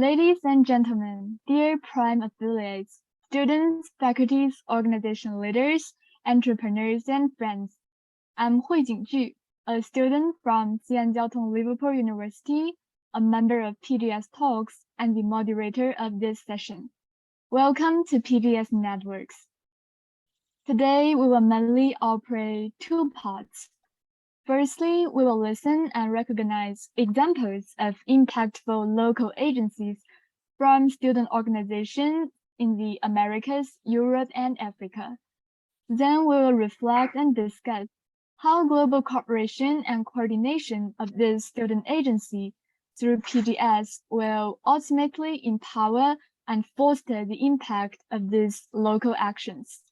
Ladies and gentlemen, dear Prime affiliates, students, faculties, organization leaders, entrepreneurs, and friends, I'm Huijin, a student from Xi'an Jiaotong-Liverpool University, a member of PGS Talks, and the moderator of this session. Welcome to PGS Networks. Today, we will mainly operate two parts. Firstly, we will listen and recognize examples of impactful local agencies from student organizations in the Americas, Europe, and Africa. Then we will reflect and discuss how global cooperation and coordination of this student agency through PGS will ultimately empower and foster the impact of these local actions.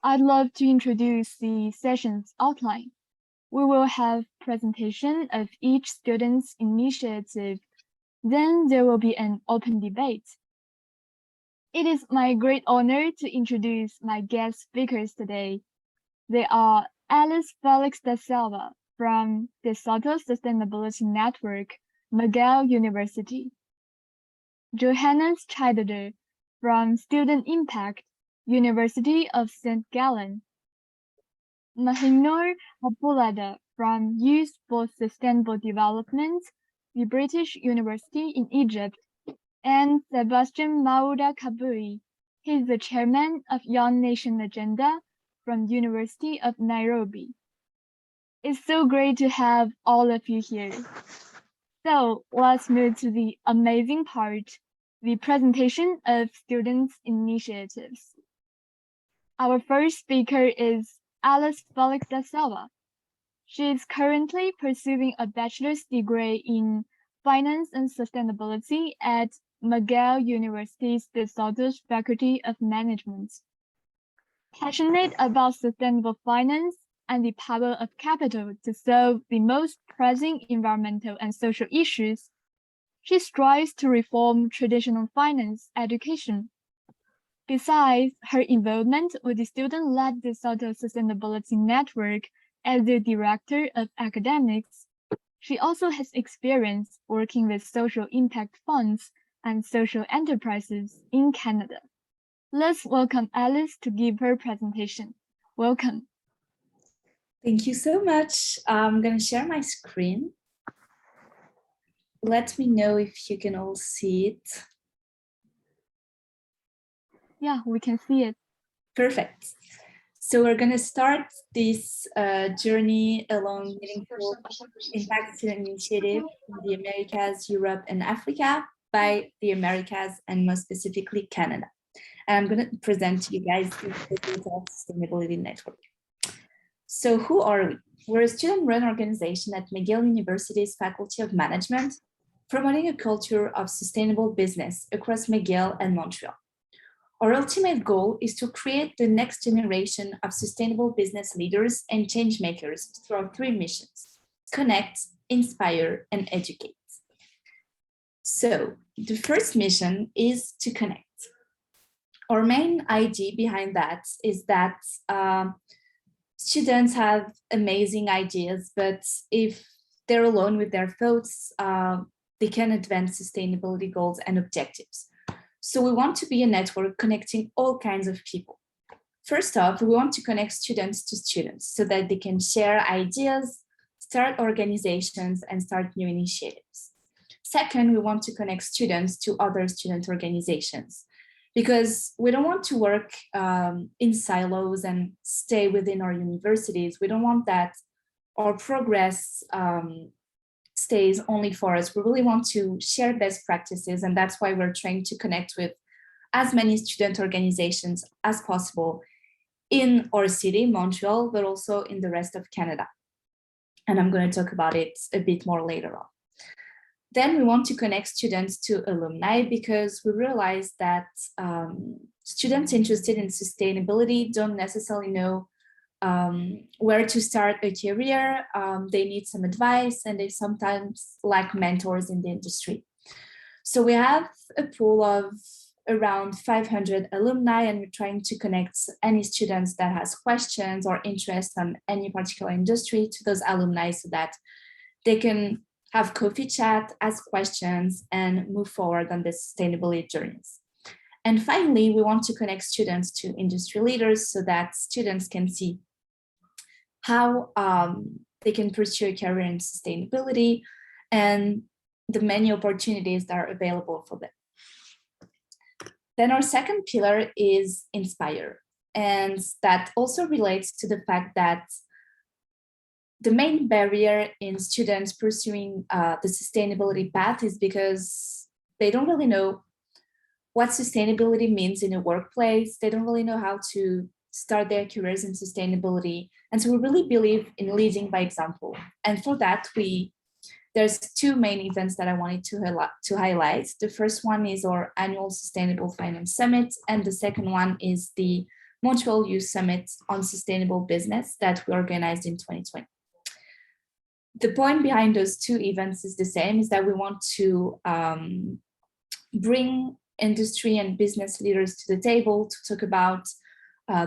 I'd love to introduce the session's outline. We will have presentation of each student's initiative. Then there will be an open debate. It is my great honor to introduce my guest speakers today. They are Félix da Salva from Desautels Sustainability Network, McGill University. Johannes Creditor from Student Impact, University of St. Gallen. Mahinor Apollode from Youth for Sustainable Development, the British University in Egypt, and Sebastian Mwaura Kabui. He is the chairman of Young Nation Agenda from University of Nairobi. It's so great to have all of you here. So let's move to the amazing part, the presentation of students' initiatives. Our first speaker is Félix da Salva. She is currently pursuing a bachelor's degree in Finance and Sustainability at McGill University's Desautels Faculty of Management. Passionate about sustainable finance and the power of capital to solve the most pressing environmental and social issues, she strives to reform traditional finance education. Besides her involvement with the student-led Desautels Sustainability Network as the Director of Academics, she also has experience working with social impact funds and social enterprises in Canada. Let's welcome Alice to give her presentation. Welcome. Thank you so much. I'm going to share my screen. Let me know if you can all see it. Yeah, we can see it. Perfect. So we're going to start this journey along meaningful impact student initiative in the Americas, Europe, and Africa by the Americas, and most specifically Canada. And I'm going to present to you guys the Desautels Sustainability Network. So who are we? We're a student-run organization at McGill University's Faculty of Management, promoting a culture of sustainable business across McGill and Montreal. Our ultimate goal is to create the next generation of sustainable business leaders and change makers through our three missions: connect, inspire, and educate. So the first mission is to connect. Our main idea behind that is that students have amazing ideas, but if they're alone with their thoughts, they can advance sustainability goals and objectives. So we want to be a network connecting all kinds of people. First off, we want to connect students to students so that they can share ideas, start organizations, and start new initiatives. Second, we want to connect students to other student organizations because we don't want to work in silos and stay within our universities. We don't want that our progress stays only for us. We really want to share best practices, and that's why we're trying to connect with as many student organizations as possible in our city, Montreal, but also in the rest of Canada. And I'm going to talk about it a bit more later on. Then we want to connect students to alumni because we realize that students interested in sustainability don't necessarily know where to start a career. They need some advice, and they sometimes lack mentors in the industry. So we have a pool of around 500 alumni, and we're trying to connect any students that has questions or interest on any particular industry to those alumni so that they can have coffee chat, ask questions, and move forward on the sustainability journeys. And finally, we want to connect students to industry leaders so that students can see how they can pursue a career in sustainability and the many opportunities that are available for them. Then our second pillar is inspire. And that also relates to the fact that the main barrier in students pursuing the sustainability path is because they don't really know what sustainability means in a workplace. They don't really know how to start their careers in sustainability. And so we really believe in leading by example. And for that, there's two main events that I wanted to highlight. The first one is our annual Sustainable Finance Summit, and the second one is the Montreal Youth Summit on Sustainable Business that we organized in 2020. The point behind those two events is the same, is that we want to bring industry and business leaders to the table to talk about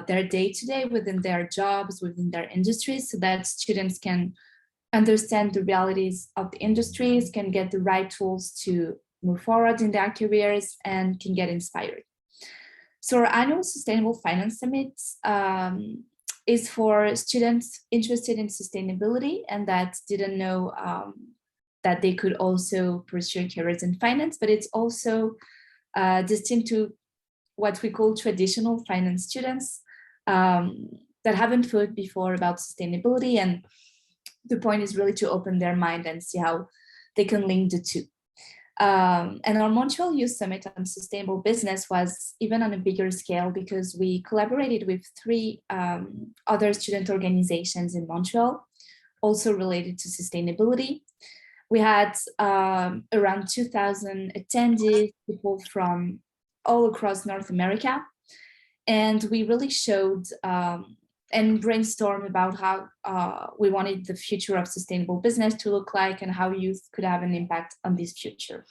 their day-to-day within their jobs, within their industries, so that students can understand the realities of the industries, can get the right tools to move forward in their careers, and can get inspired. So our annual Sustainable Finance Summit is for students interested in sustainability and that didn't know that they could also pursue careers in finance, but it's also destined to what we call traditional finance students that haven't thought before about sustainability. And the point is really to open their mind and see how they can link the two. And our Montreal Youth Summit on Sustainable Business was even on a bigger scale because we collaborated with 3 other student organizations in Montreal, also related to sustainability. We had around 2,000 attendees, people from all across North America. And we really showed and brainstormed about how we wanted the future of sustainable business to look like and how youth could have an impact on this future.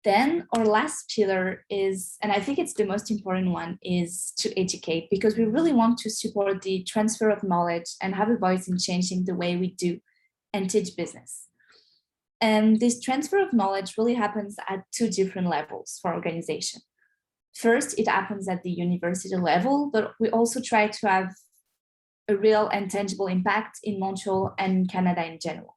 Then our last pillar is, and I think it's the most important one, is to educate, because we really want to support the transfer of knowledge and have a voice in changing the way we do and teach business. And this transfer of knowledge really happens at 2 different levels for organization. First, it happens at the university level, but we also try to have a real and tangible impact in Montreal and Canada in general.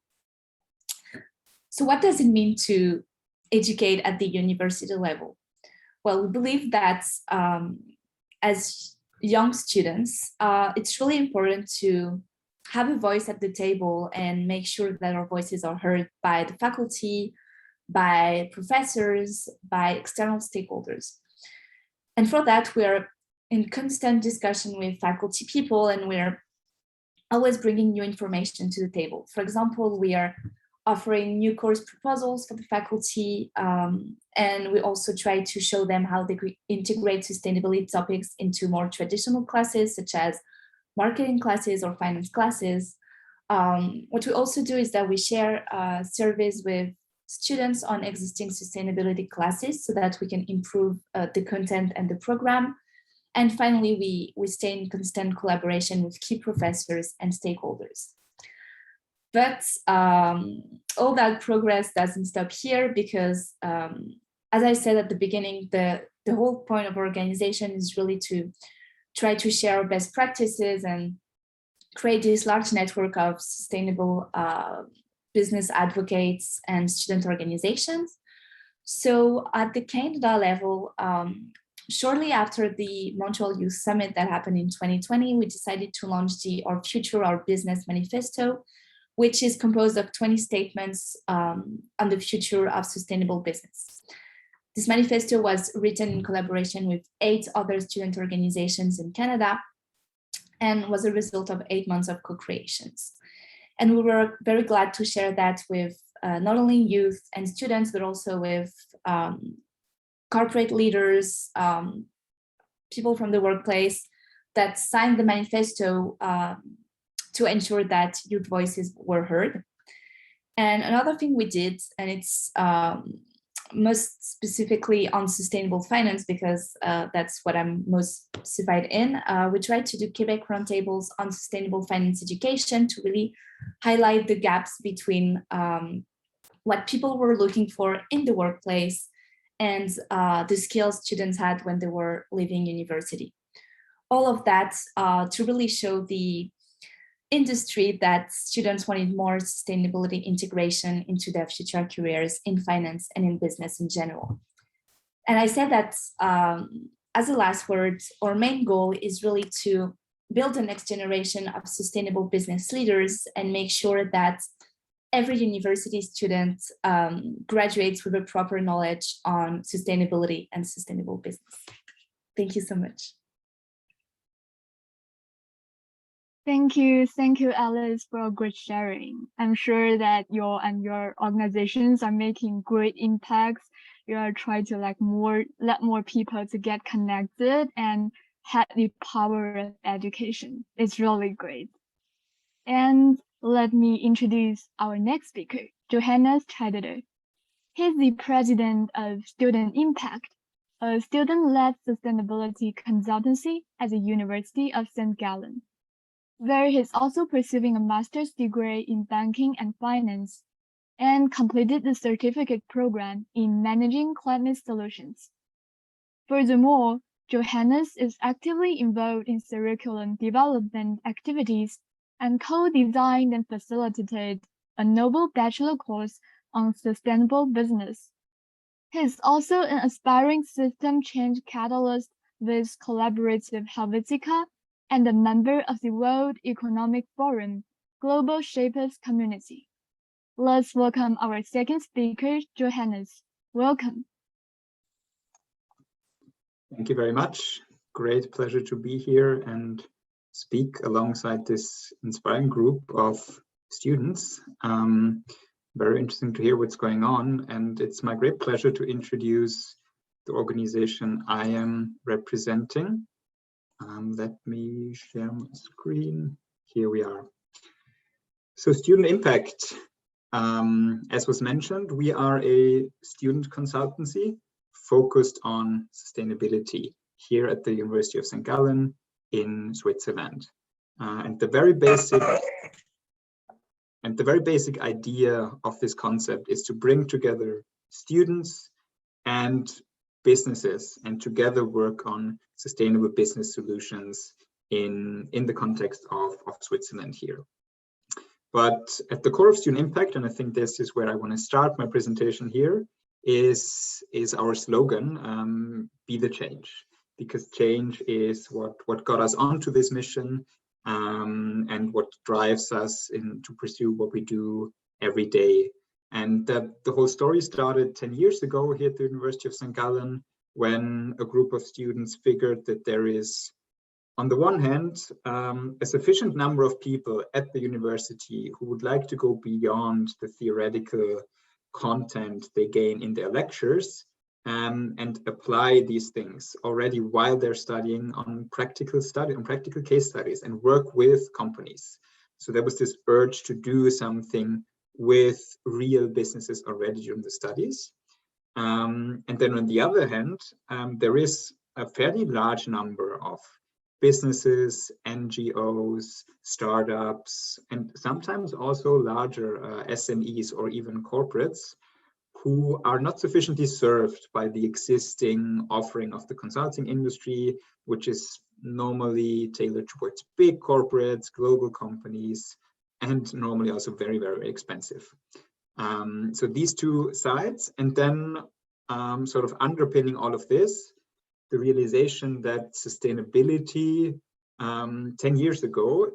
So what does it mean to educate at the university level? Well, we believe that as young students, it's really important to have a voice at the table and make sure that our voices are heard by the faculty, by professors, by external stakeholders. And for that, we're in constant discussion with faculty people, and we're always bringing new information to the table. For example, we are offering new course proposals for the faculty, and we also try to show them how they could integrate sustainability topics into more traditional classes, such as marketing classes or finance classes. What we also do is that we share surveys with students on existing sustainability classes so that we can improve the content and the program. And finally, we stay in constant collaboration with key professors and stakeholders. But all that progress doesn't stop here because, as I said at the beginning, the whole point of our organization is really to try to share our best practices and create this large network of sustainable business advocates and student organizations. So at the Canada level, shortly after the Montreal Youth Summit that happened in 2020, we decided to launch Our Future, Our Business Manifesto, which is composed of 20 statements on the future of sustainable business. This manifesto was written in collaboration with 8 other student organizations in Canada and was a result of 8 months of co-creations. And we were very glad to share that with not only youth and students, but also with corporate leaders, people from the workplace that signed the manifesto to ensure that youth voices were heard. And another thing we did, and it's most specifically on sustainable finance, because that's what I'm most specified in. We tried to do Quebec roundtables on sustainable finance education to really highlight the gaps between what people were looking for in the workplace and the skills students had when they were leaving university. All of that to really show the industry that students wanted more sustainability integration into their future careers in finance and in business in general. And I said that as a last word, our main goal is really to build the next generation of sustainable business leaders and make sure that every university student graduates with a proper knowledge on sustainability and sustainable business. Thank you so much. Thank you, Alice, for great sharing. I'm sure that your organizations are making great impacts. You are trying to let more people to get connected and have the power of education. It's really great. And let me introduce our next speaker, Johannes Creditor. He's the president of Student Impact, a student-led sustainability consultancy at the University of St. Gallen, where he's also pursuing a master's degree in banking and finance and completed the certificate program in managing climate solutions. Furthermore, Johannes is actively involved in curriculum development activities and co-designed and facilitated a novel bachelor course on sustainable business. He is also an aspiring system change catalyst with Collaborative Helvetica and a member of the World Economic Forum Global Shapers community. Let's welcome our second speaker, Johannes. Welcome. Thank you very much. Great pleasure to be here and speak alongside this inspiring group of students. Very interesting to hear what's going on, and it's my great pleasure to introduce the organization I am representing. Let me share my screen. Here we are. So Student Impact, as was mentioned, we are a student consultancy focused on sustainability here at the University of St. Gallen in Switzerland. And the very basic idea of this concept is to bring together students and businesses and together work on sustainable business solutions in the context of Switzerland here. But at the core of Student Impact, and I think this is where I want to start my presentation here, is our slogan, be the change, because change is what got us onto this mission and what drives us to pursue what we do every day. And the whole story started 10 years ago here at the University of St. Gallen, when a group of students figured that there is, on the one hand, a sufficient number of people at the university who would like to go beyond the theoretical content they gain in their lectures and apply these things already while they're studying on practical case studies and work with companies. So there was this urge to do something with real businesses already during the studies. And then on the other hand, there is a fairly large number of businesses, NGOs, startups, and sometimes also larger SMEs or even corporates who are not sufficiently served by the existing offering of the consulting industry, which is normally tailored towards big corporates, global companies, and normally also very, very expensive. So these two sides, and then sort of underpinning all of this, the realization that sustainability 10 years ago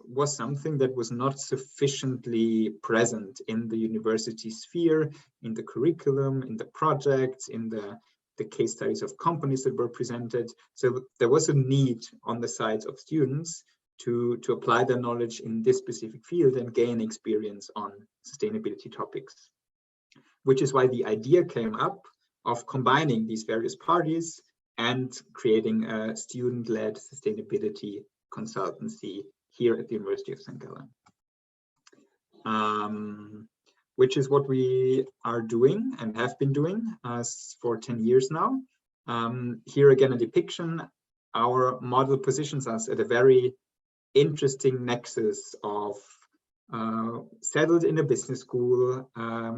was something that was not sufficiently present in the university sphere, in the curriculum, in the projects, in the case studies of companies that were presented. So there was a need on the side of students to apply their knowledge in this specific field and gain experience on sustainability topics, which is why the idea came up of combining these various parties and creating a student-led sustainability consultancy here at the University of St. Gallen. which is what we are doing and have been doing for 10 years now. Here again, a depiction. Our model positions us at a very interesting nexus of settled in a business school,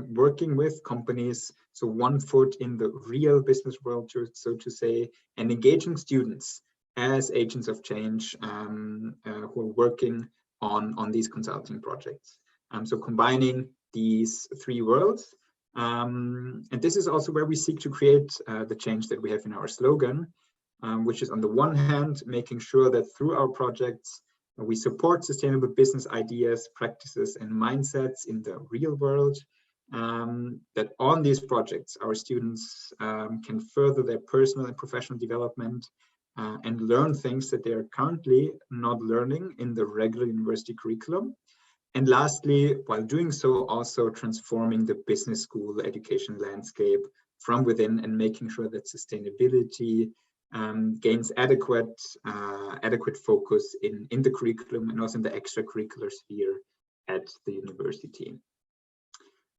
working with companies, so one foot in the real business world, so to say, and engaging students as agents of change who are working on these consulting projects. So combining these three worlds. And this is also where we seek to create the change that we have in our slogan, which is on the one hand, making sure that through our projects, we support sustainable business ideas, practices, and mindsets in the real world. That on these projects, our students can further their personal and professional development and learn things that they are currently not learning in the regular university curriculum. And lastly, while doing so, also transforming the business school education landscape from within and making sure that sustainability gains adequate focus in the curriculum and also in the extracurricular sphere at the university.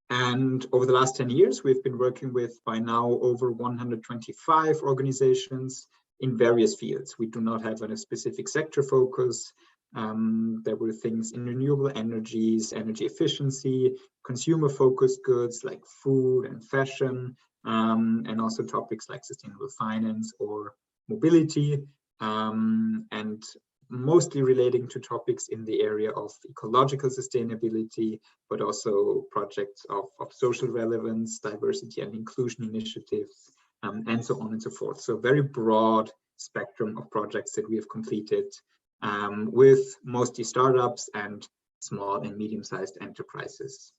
And over the last 10 years, we've been working with, by now, over 125 organizations in various fields. We do not have a specific sector focus. There were things in renewable energies, energy efficiency, consumer-focused goods like food and fashion, and also topics like sustainable finance or mobility, and mostly relating to topics in the area of ecological sustainability, but also projects of social relevance, diversity and inclusion initiatives, and so on and so forth. So very broad spectrum of projects that we have completed with mostly startups and small and medium-sized enterprises.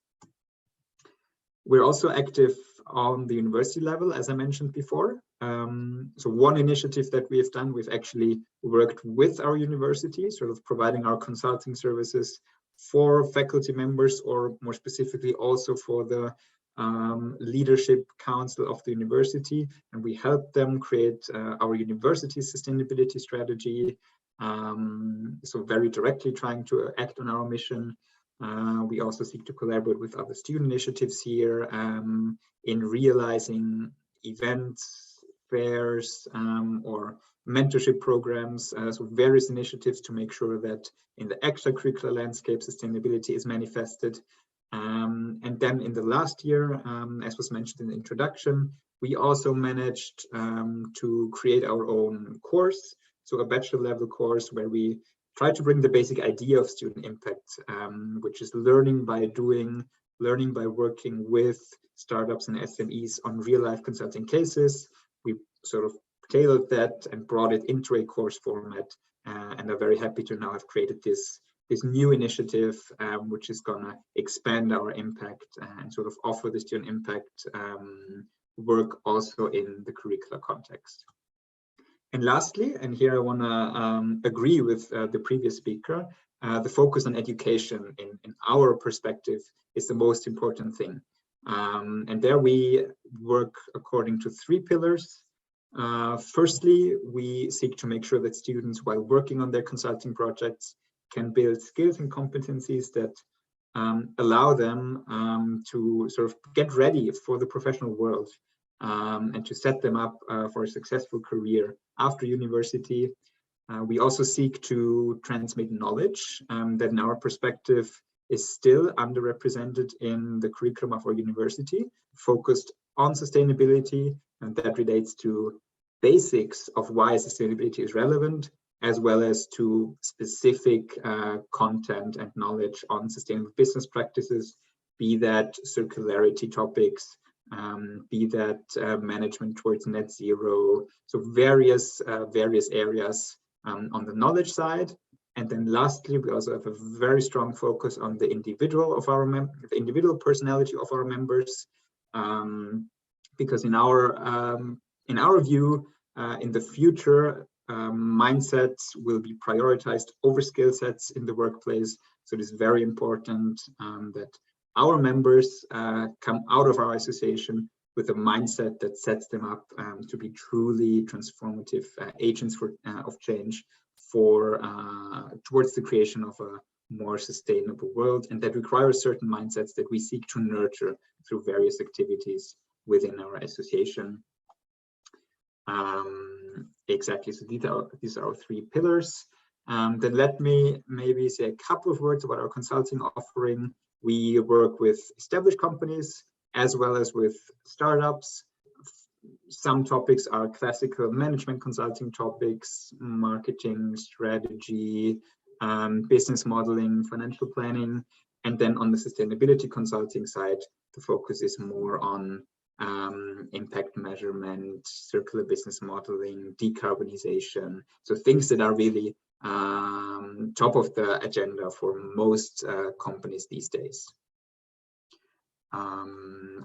We're also active on the university level, as I mentioned before. So one initiative that we have done, we've actually worked with our university, sort of providing our consulting services for faculty members, or more specifically also for the leadership council of the university. And we help them create our university sustainability strategy. So very directly trying to act on our mission. We also seek to collaborate with other student initiatives here in realizing events, fairs, or mentorship programs, so various initiatives to make sure that in the extracurricular landscape, sustainability is manifested. And then in the last year, as was mentioned in the introduction, we also managed to create our own course, so a bachelor level course where we try to bring the basic idea of student impact, which is learning by doing, learning by working with startups and SMEs on real life consulting cases. We sort of tailored that and brought it into a course format, and are very happy to now have created this new initiative, which is gonna expand our impact and sort of offer the student impact work also in the curricular context. And lastly, and here I want to agree with the previous speaker, the focus on education in our perspective is the most important thing. And there we work according to three pillars. Firstly, we seek to make sure that students, while working on their consulting projects, can build skills and competencies that allow them to sort of get ready for the professional world. And to set them up for a successful career after university. We also seek to transmit knowledge that in our perspective is still underrepresented in the curriculum of our university, focused on sustainability, and that relates to basics of why sustainability is relevant, as well as to specific content and knowledge on sustainable business practices, be that circularity topics, be that management towards net zero, so various areas on the knowledge side. And then lastly, we also have a very strong focus on the individual personality of our members, because in our view, in the future, mindsets will be prioritized over skill sets in the workplace. So it is very important that our members come out of our association with a mindset that sets them up to be truly transformative agents of change towards the creation of a more sustainable world, and that requires certain mindsets that we seek to nurture through various activities within our association. Exactly, so these are our three pillars. Then let me maybe say a couple of words about our consulting offering. We work with established companies as well as with startups. Some topics are classical management consulting topics, marketing, strategy, business modeling, financial planning. And then on the sustainability consulting side, the focus is more on impact measurement, circular business modeling, decarbonization. So things that are really top of the agenda for most companies these days.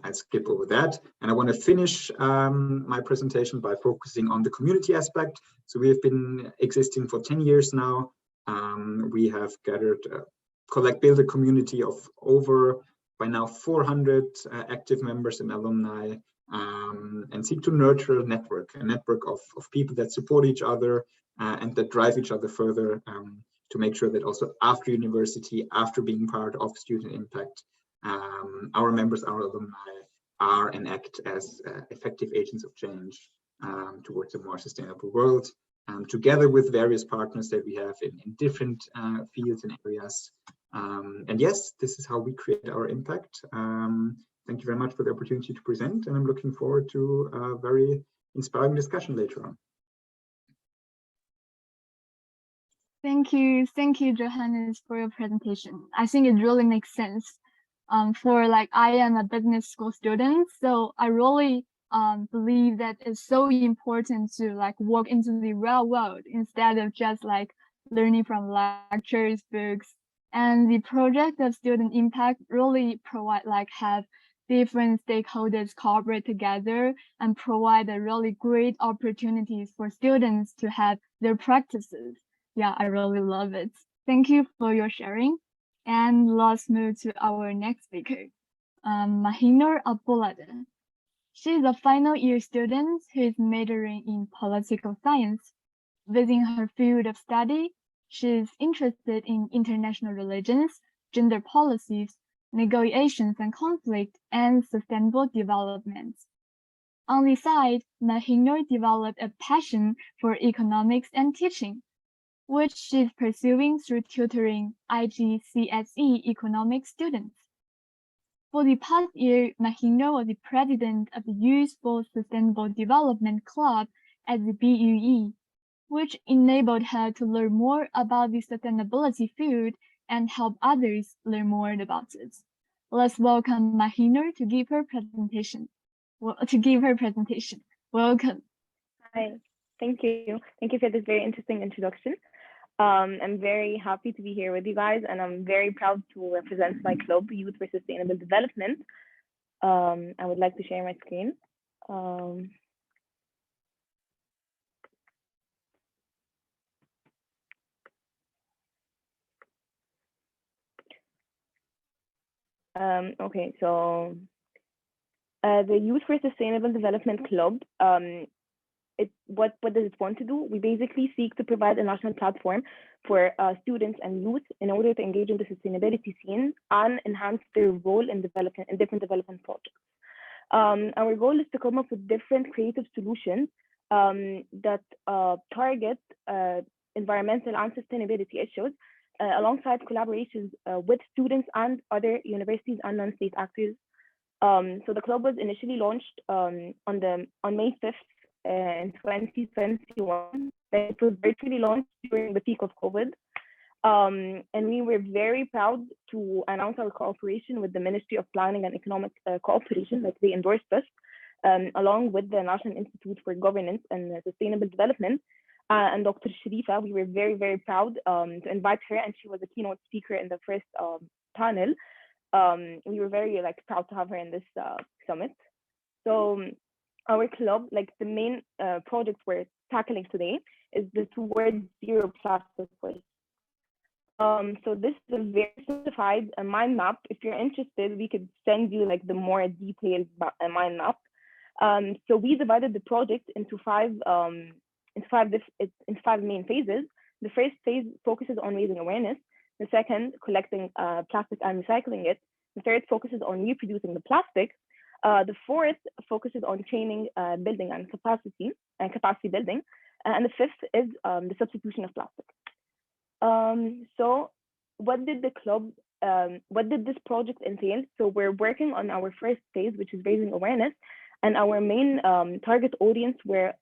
I'll skip over that, and I want to finish my presentation by focusing on the community aspect. So we have been existing for 10 years now. We have gathered, built a community of over, by now, 400 active members and alumni, and seek to nurture a network of people that support each other and that drive each other further, to make sure that also after university, after being part of Student Impact, our members, our alumni, are and act as effective agents of change towards a more sustainable world, together with various partners that we have in different fields and areas. And yes, this is how we create our impact. Thank you very much for the opportunity to present, and I'm looking forward to a very inspiring discussion later on. Thank you, Johannes, for your presentation. I think it really makes sense. I am a business school student, so I really believe that it's so important to walk into the real world instead of just learning from lectures, books. And the project of Student Impact really have different stakeholders cooperate together and provide a really great opportunities for students to have their practices. Yeah, I really love it. Thank you for your sharing. And let's move to our next speaker, Mahinor Apollode. She is a final year student who is majoring in political science. Within her field of study, she is interested in international relations, gender policies, negotiations and conflict, and sustainable development. On the side, Mahinour developed a passion for economics and teaching, which she's pursuing through tutoring IGCSE economic students. For the past year, Mahinour was the president of the Youth for Sustainable Development Club at the BUE, which enabled her to learn more about the sustainability field and help others learn more about it. Let's welcome Mahinour to give her presentation. Welcome. Hi, thank you. Thank you for this very interesting introduction. I'm very happy to be here with you guys, and I'm very proud to represent my club, Youth for Sustainable Development. I would like to share my screen. Okay, so the Youth for Sustainable Development Club, what does it want to do? We basically seek to provide a national platform for students and youth in order to engage in the sustainability scene and enhance their role in different development projects. Our goal is to come up with different creative solutions that target environmental and sustainability issues alongside collaborations with students and other universities and non-state actors. So the club was initially launched on May 5th in 2021. It was virtually launched during the peak of COVID. And we were very proud to announce our cooperation with the Ministry of Planning and Economic Cooperation, like they endorsed us, along with the National Institute for Governance and Sustainable Development. And Dr. Sharifa, we were very, very proud to invite her, and she was a keynote speaker in the first panel. We were very proud to have her in this summit. So our club, the main project we're tackling today is the Towards Zero Plastic Waste. So this is a very simplified mind map. If you're interested, we could send you the more detailed mind map. So we divided the project into five main phases. The first phase focuses on raising awareness. The second, collecting plastic and recycling it. The third focuses on reproducing the plastic. The fourth focuses on training, building, and capacity building. And the fifth is the substitution of plastic. So what did this project entail? So we're working on our first phase, which is raising awareness. And our main target audience were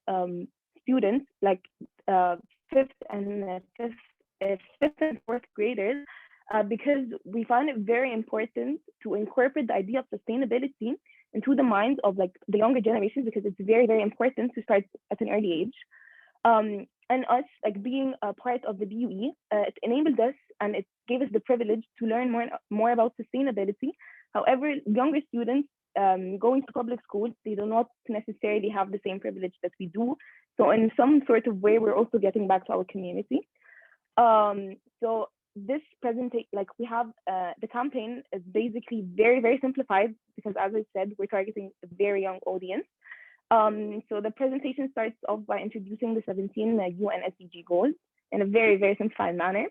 students like fifth and fourth graders, because we found it very important to incorporate the idea of sustainability into the minds of like the younger generations, because it's very, very important to start at an early age. And us like being a part of the BUE, it enabled us and it gave us the privilege to learn more about sustainability. However, younger students going to public schools, they do not necessarily have the same privilege that we do. So in some sort of way, we're also getting back to our community. So this presentation, like we have the campaign is basically very, very simplified, because as I said, we're targeting a very young audience. So the presentation starts off by introducing the 17 UN SDG goals in a very, very simplified manner.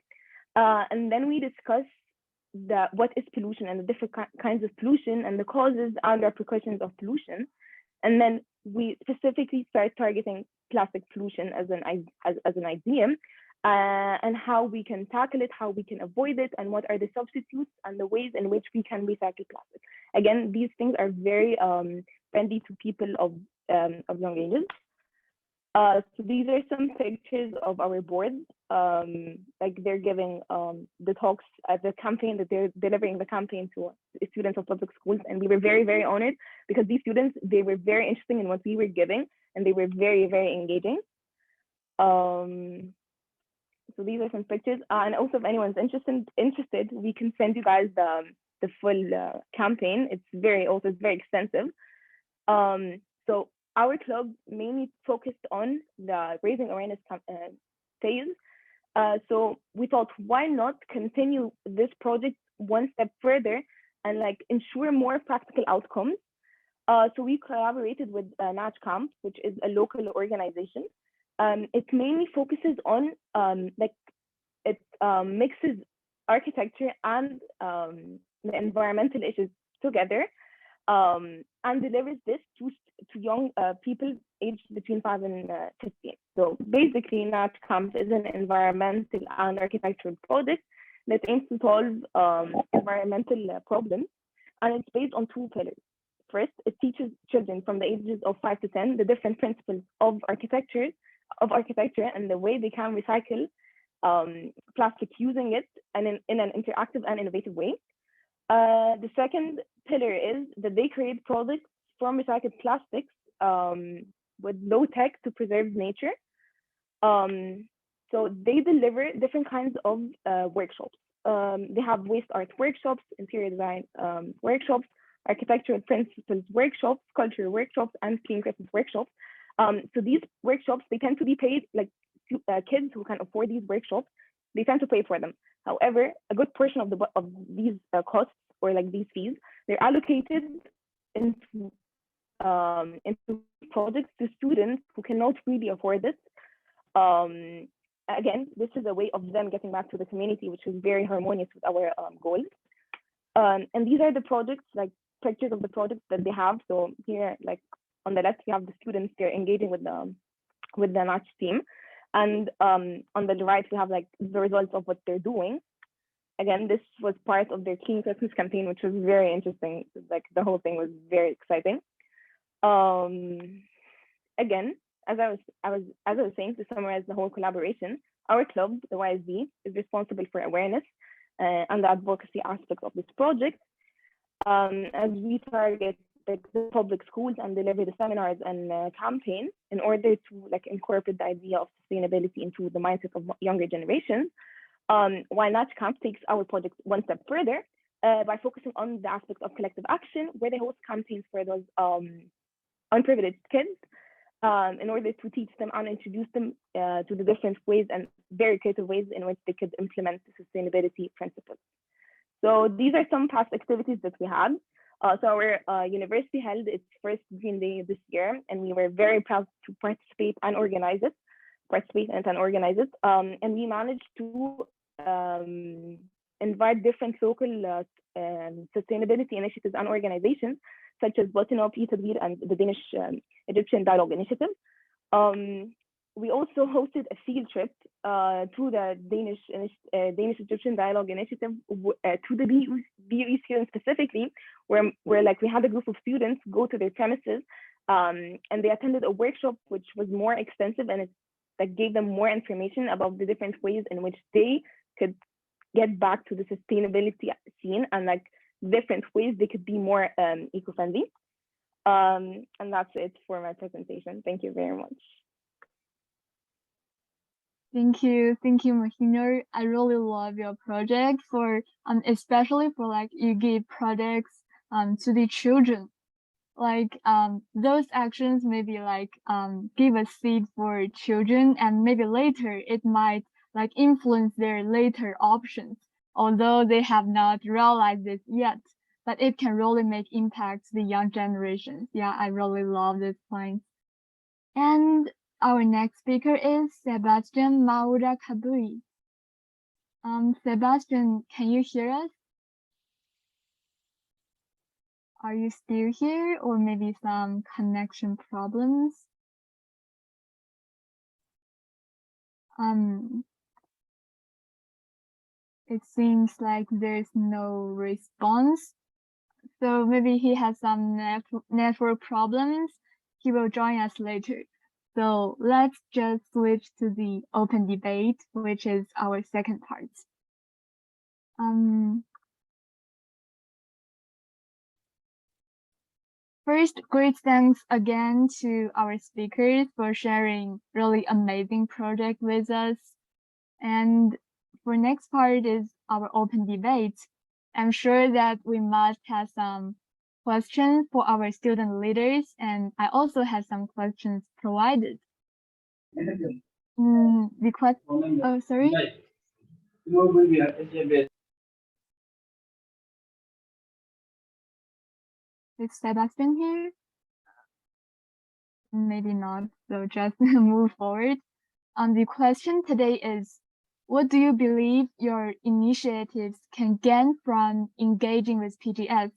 And then we discuss what is pollution and the different kinds of pollution and the causes and repercussions of pollution. And then we specifically start targeting plastic pollution as an idea, and how we can tackle it, how we can avoid it, and what are the substitutes and the ways in which we can recycle plastic. Again, these things are very friendly to people of young ages. So these are some pictures of our board. Like they're giving the talks at the campaign, that they're delivering the campaign to students of public schools. And we were very, very honored, because these students, they were very interesting in what we were giving, and they were very, very engaging. So these are some pictures. And also if anyone's interested, we can send you guys the full campaign. It's very extensive. So our club mainly focused on the raising awareness phase. So we thought, why not continue this project one step further and like ensure more practical outcomes? So we collaborated with Natch Camp, which is a local organization. It mainly focuses on mixes architecture and the environmental issues together, and delivers this to young people aged between 5 and 15. So basically, Natch Camp is an environmental and architectural project that aims to solve environmental problems, and it's based on 2 pillars. First, it teaches children from the ages of 5 to 10 the different principles of architecture and the way they can recycle plastic using it and in an interactive and innovative way. The second pillar is that they create products from recycled plastics with low tech to preserve nature. So they deliver different kinds of workshops. They have waste art workshops, interior design workshops, architectural principles workshops, cultural workshops, and clean Christmas workshops. So these workshops, they tend to be paid, like kids who can afford these workshops, they tend to pay for them. However, a good portion of these costs, or like these fees, they're allocated into projects to students who cannot really afford it. Again, this is a way of them getting back to the community, which is very harmonious with our goals. And these are the projects, like pictures of the projects that they have. So here, like on the left, you have the students, they're engaging with the Natch team. And on the right, we have like the results of what they're doing. Again, this was part of their Clean Christmas campaign, which was very interesting. Like the whole thing was very exciting. Again, as I was saying, to summarize the whole collaboration, our club, the YSD, is responsible for awareness and the advocacy aspects of this project, as we target the public schools and deliver the seminars and campaigns in order to like incorporate the idea of sustainability into the mindset of younger generations. While Natch Camp takes our project one step further by focusing on the aspects of collective action, where they host campaigns for those unprivileged kids in order to teach them and introduce them to the different ways and very creative ways in which they could implement the sustainability principles. So these are some past activities that we had. So our university held its first Green Day this year, and we were very proud to participate and organize it. And we managed to invite different local sustainability initiatives and organizations, such as Bottom-up, Tadbir, and the Danish Egyptian Dialogue Initiative. We also hosted a field trip to the Danish Egyptian Dialogue Initiative to the BUE students specifically, where like we had a group of students go to their premises, and they attended a workshop which was more extensive, and it like gave them more information about the different ways in which they could get back to the sustainability scene, and like different ways they could be more eco-friendly. And that's it for my presentation. Thank you very much. Thank you, Mahinour. I really love your project especially for like you give projects to the children. Like those actions maybe like give a seed for children, and maybe later it might like influence their later options, although they have not realized it yet. But it can really make impact to the young generations. Yeah, I really love this point. And our next speaker is Sebastian Mwaura Kabui. Sebastian, can you hear us? Are you still here, or maybe some connection problems? It seems like there's no response. So maybe he has some network problems. He will join us later. So let's just switch to the open debate, which is our second part. First, great thanks again to our speakers for sharing really amazing project with us. And for next part is our open debate. I'm sure that we must have some questions for our student leaders, and I also have some questions provided. The question, oh, sorry. Is Sebastian here? Maybe not, so just move forward. The question today is, what do you believe your initiatives can gain from engaging with PGS,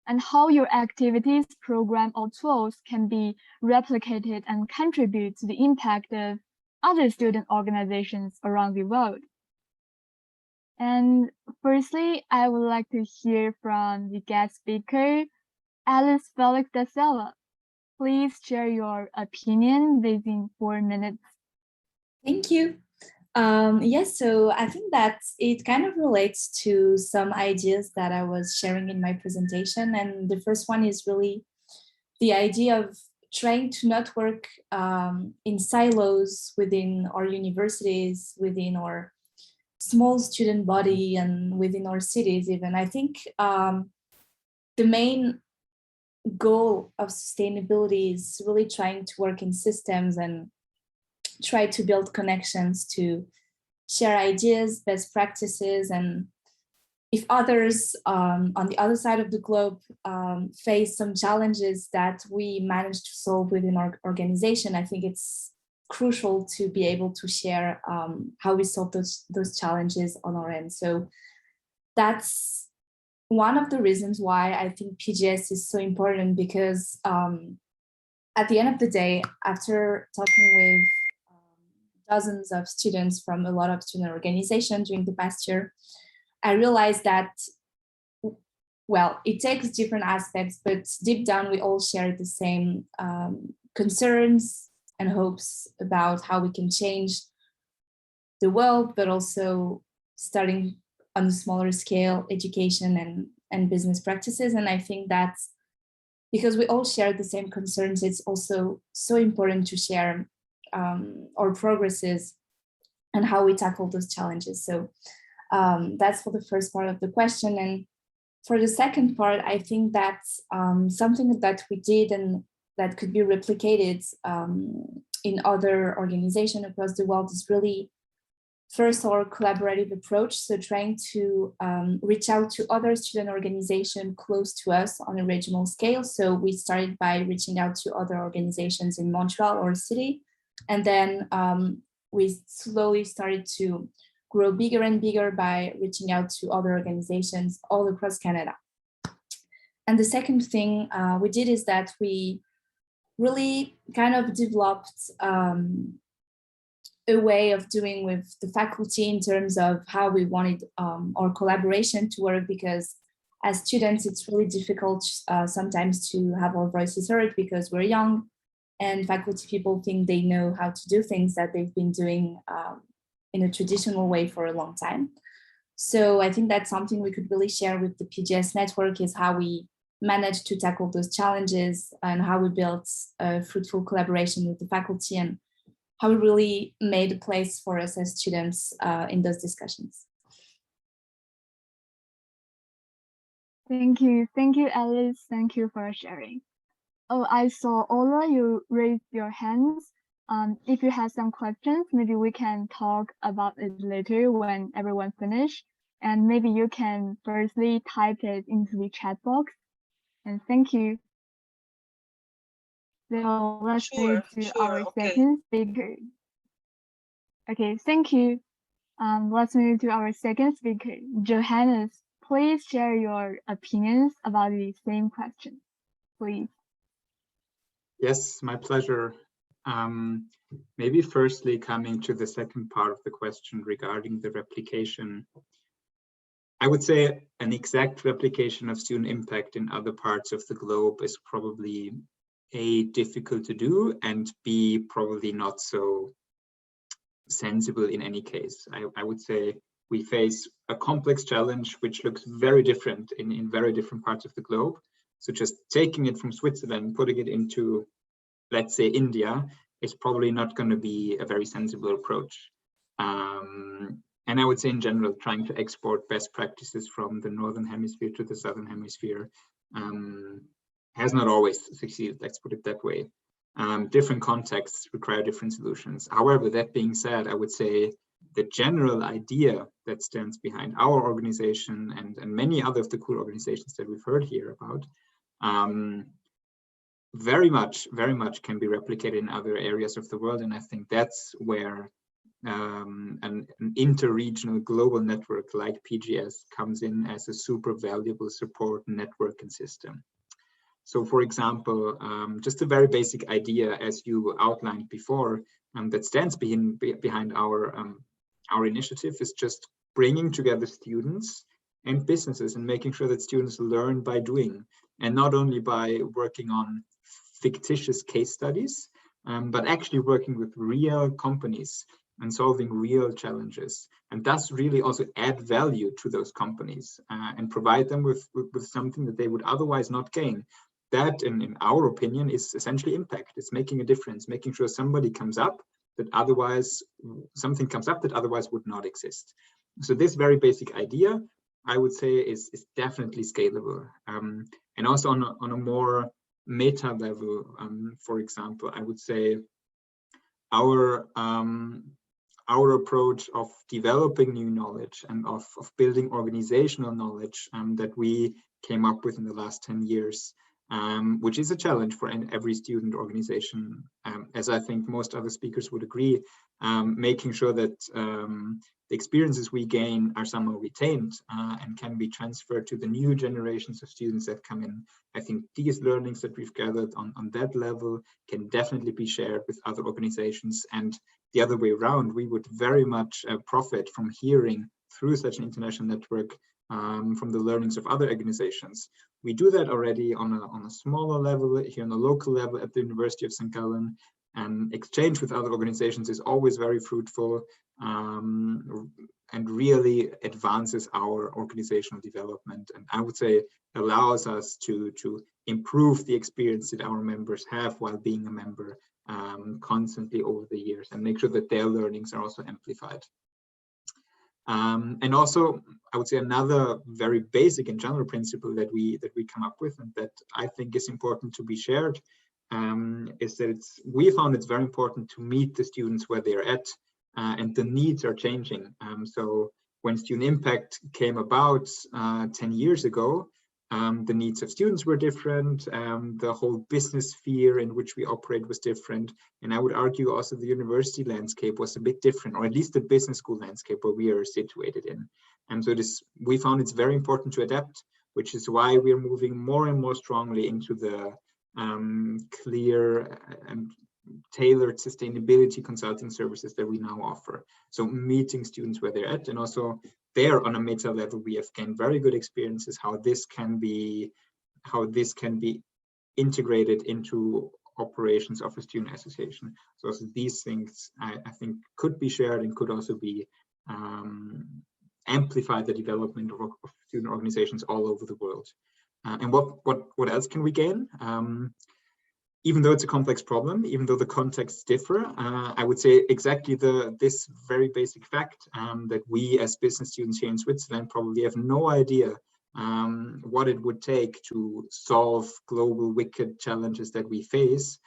and how your activities, program, or tools can be replicated and contribute to the impact of other student organizations around the world? And firstly, I would like to hear from the guest speaker, Alice Félix da Silva. Please share your opinion within 4 minutes. Thank you. Yes, so I think that it kind of relates to some ideas that I was sharing in my presentation. And the first one is really the idea of trying to not work in silos within our universities, within our small student body, and within our cities even. I think the main goal of sustainability is really trying to work in systems and try to build connections to share ideas, best practices, and if others on the other side of the globe face some challenges that we manage to solve within our organization, I think it's crucial to be able to share how we solve those challenges on our end. So that's one of the reasons why I think PGS is so important, because at the end of the day, after talking with dozens of students from a lot of student organizations during the past year, I realized that, well, it takes different aspects, but deep down we all share the same concerns and hopes about how we can change the world, but also starting on a smaller scale, education and business practices. And I think that's because we all share the same concerns, it's also so important to share our progresses and how we tackle those challenges. So that's for the first part of the question. And for the second part, I think that's something that we did and that could be replicated in other organizations across the world is really first our collaborative approach. So trying to reach out to other student organizations close to us on a regional scale. So we started by reaching out to other organizations in Montreal or city. And then we slowly started to grow bigger and bigger by reaching out to other organizations all across Canada. And the second thing we did is that we really kind of developed a way of doing with the faculty in terms of how we wanted our collaboration to work, because as students, it's really difficult sometimes to have our voices heard because we're young, and faculty people think they know how to do things that they've been doing in a traditional way for a long time. So I think that's something we could really share with the PGS network, is how we managed to tackle those challenges and how we built a fruitful collaboration with the faculty, and how we really made a place for us as students in those discussions. Thank you, Alice. Thank you for sharing. Oh, I saw Ola, you raised your hands. If you have some questions, maybe we can talk about it later when everyone finishes. And maybe you can firstly type it into the chat box. And thank you. So let's move to our second speaker. Okay, thank you. Let's move to our second speaker, Johannes. Please share your opinions about the same question, please. Yes, my pleasure. Maybe firstly coming to the second part of the question regarding the replication. I would say an exact replication of student impact in other parts of the globe is probably A, difficult to do, and B, probably not so sensible in any case. I would say we face a complex challenge which looks very different in very different parts of the globe. So just taking it from Switzerland, putting it into, let's say, India, is probably not going to be a very sensible approach. And I would say in general, trying to export best practices from the Northern Hemisphere to the Southern Hemisphere has not always succeeded, let's put it that way. Different contexts require different solutions. However, that being said, I would say the general idea that stands behind our organization and many other of the cool organizations that we've heard here about very much can be replicated in other areas of the world. And I think that's where an inter-regional global network like PGS comes in as a super valuable support network and system. So for example, just a very basic idea, as you outlined before, that stands behind our initiative is just bringing together students and businesses and making sure that students learn by doing, and not only by working on fictitious case studies, but actually working with real companies and solving real challenges, and thus really also add value to those companies and provide them with something that they would otherwise not gain. That, in our opinion, is essentially impact. It's making a difference, making sure something comes up that otherwise would not exist. So this very basic idea, I would say, is definitely scalable. And also on a more meta level, for example, I would say our approach of developing new knowledge and of building organizational knowledge that we came up with in the last 10 years, which is a challenge for every student organization, as I think most other speakers would agree, making sure that the experiences we gain are somehow retained and can be transferred to the new generations of students that come in. I think these learnings that we've gathered on that level can definitely be shared with other organizations, and the other way around, we would very much profit from hearing through such an international network from the learnings of other organizations. We do that already on a smaller level, here on a local level at the University of St. Gallen, and exchange with other organizations is always very fruitful and really advances our organizational development, and I would say allows us to improve the experience that our members have while being a member constantly over the years, and make sure that their learnings are also amplified. And also, I would say another very basic and general principle that we come up with, and that I think is important to be shared, is that we found it's very important to meet the students where they're at, and the needs are changing. So when Student Impact came about 10 years ago, The needs of students were different. The whole business sphere in which we operate was different. And I would argue also the university landscape was a bit different, or at least the business school landscape where we are situated in. And so we found it's very important to adapt, which is why we're moving more and more strongly into the clear and tailored sustainability consulting services that we now offer. So meeting students where they're at, and also there on a meta level, we have gained very good experiences how this can be integrated into operations of a student association. So also these things I think could be shared and could also be amplify the development of student organizations all over the world. And what else can we gain? Even though it's a complex problem, even though the contexts differ, I would say exactly this very basic fact that we as business students here in Switzerland probably have no idea what it would take to solve global wicked challenges that we face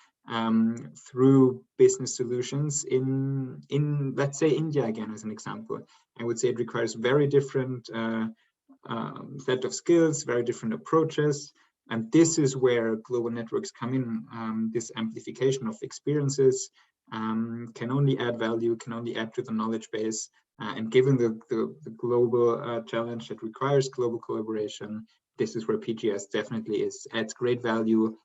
through business solutions in let's say India again as an example. I would say it requires very different set of skills, very different approaches. And this is where global networks come in. This amplification of experiences can only add value, can only add to the knowledge base. And given the global challenge that requires global collaboration, this is where PGS definitely adds great value